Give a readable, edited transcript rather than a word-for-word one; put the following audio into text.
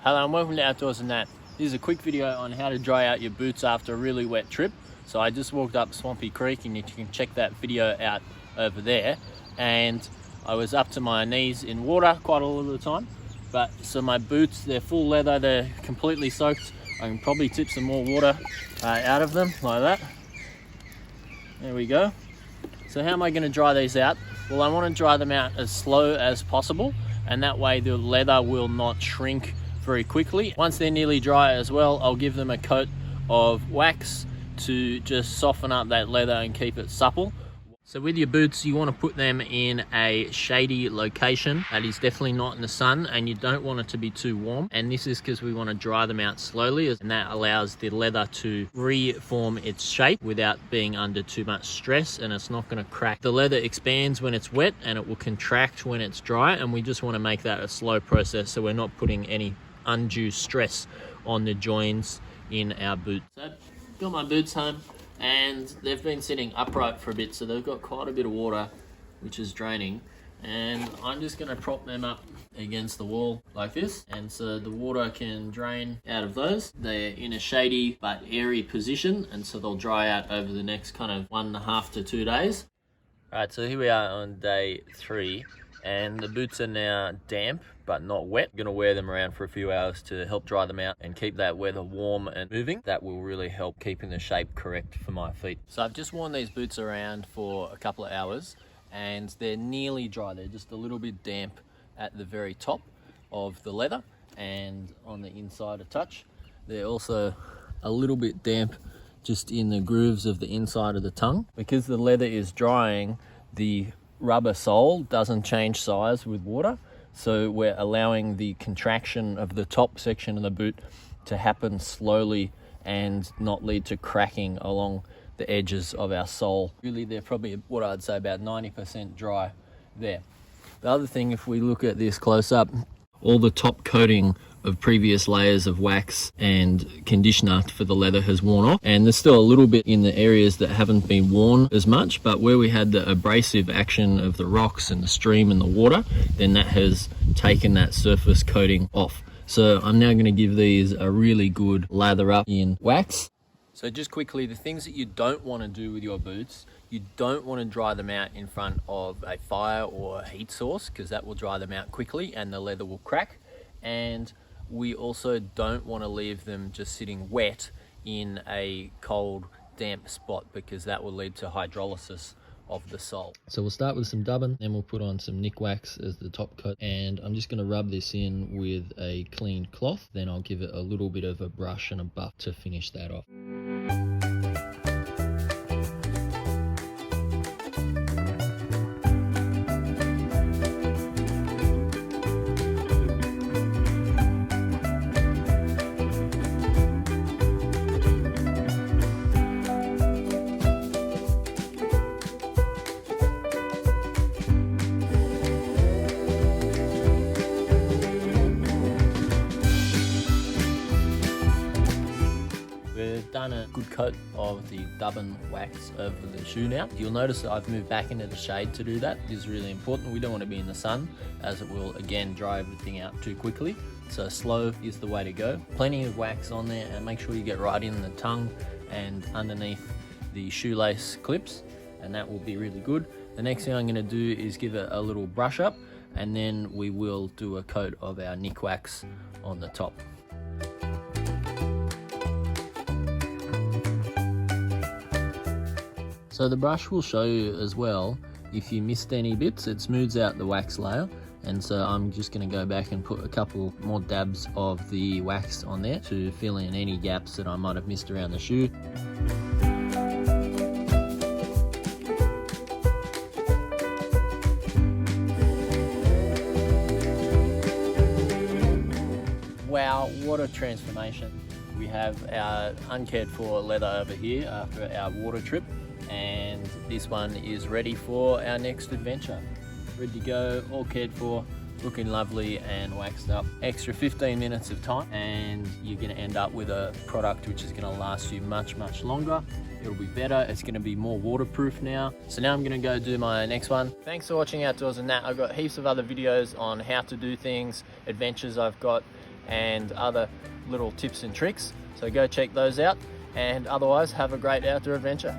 Hello and welcome to Outdoors and Nat. This is a quick video on how to dry out your boots after a really wet trip. So I just walked up Swampy Creek and you can check that video out over there. And I was up to my knees in water quite a lot of the time. So my boots, they're full leather, they're completely soaked. I can probably tip some more water out of them like that. There we go. So how am I going to dry these out? Well, I want to dry them out as slow as possible, and that way the leather will not shrink very quickly. Once they're nearly dry as well, I'll give them a coat of wax to just soften up that leather and keep it supple. So with your boots, you want to put them in a shady location that is definitely not in the sun, and you don't want it to be too warm. And this is because we want to dry them out slowly, and that allows the leather to reform its shape without being under too much stress, and it's not going to crack. The leather expands when it's wet and it will contract when it's dry, and we just want to make that a slow process so we're not putting any undue stress on the joins in our boots. So got my boots home, and they've been sitting upright for a bit, so they've got quite a bit of water which is draining, and I'm just going to prop them up against the wall like this, and so the water can drain out of those. They're in a shady but airy position, and so they'll dry out over the next kind of 1.5 to 2 days. Alright, so here we are on day 3, and the boots are now damp but not wet. I'm going to wear them around for a few hours to help dry them out and keep that weather warm and moving. That will really help keeping the shape correct for my feet. So I've just worn these boots around for a couple of hours, and they're nearly dry. They're just a little bit damp at the very top of the leather and on the inside a touch. They're also a little bit damp just in the grooves of the inside of the tongue. Because the leather is drying, the rubber sole doesn't change size with water, so we're allowing the contraction of the top section of the boot to happen slowly and not lead to cracking along the edges of our sole. Really, they're probably what I'd say about 90% dry there. The other thing, if we look at this close up, all the top coating of previous layers of wax and conditioner for the leather has worn off, and there's still a little bit in the areas that haven't been worn as much, but where we had the abrasive action of the rocks and the stream and the water, then that has taken that surface coating off. So I'm now going to give these a really good lather up in wax. So just quickly, the things that you don't want to do with your boots, you don't want to dry them out in front of a fire or a heat source, because that will dry them out quickly and the leather will crack. And we also don't want to leave them just sitting wet in a cold, damp spot, because that will lead to hydrolysis of the sole. So we'll start with some dubbin, then we'll put on some Nikwax as the top coat, and I'm just going to rub this in with a clean cloth. Then I'll give it a little bit of a brush and a buff to finish that off. We've done a good coat of the dubbin wax over the shoe now. You'll notice that I've moved back into the shade to do that. It is really important. We don't want to be in the sun, as it will again dry everything out too quickly. So slow is the way to go. Plenty of wax on there, and make sure you get right in the tongue and underneath the shoelace clips, and that will be really good. The next thing I'm going to do is give it a little brush up, and then we will do a coat of our Nikwax on the top. So the brush will show you as well if you missed any bits. It smooths out the wax layer, and so I'm just going to go back and put a couple more dabs of the wax on there to fill in any gaps that I might have missed around the shoe. Wow, what a transformation. We have our uncared for leather over here after our water trip, and this one is ready for our next adventure. Ready to go, all cared for, looking lovely and waxed up. Extra 15 minutes of time, and you're going to end up with a product which is going to last you much longer. It'll be better, it's going to be more waterproof now. So now I'm going to go do my next one. Thanks for watching Outdoors and Nat. I've got heaps of other videos on how to do things, adventures I've got, and other little tips and tricks. So go check those out, and otherwise have a great outdoor adventure.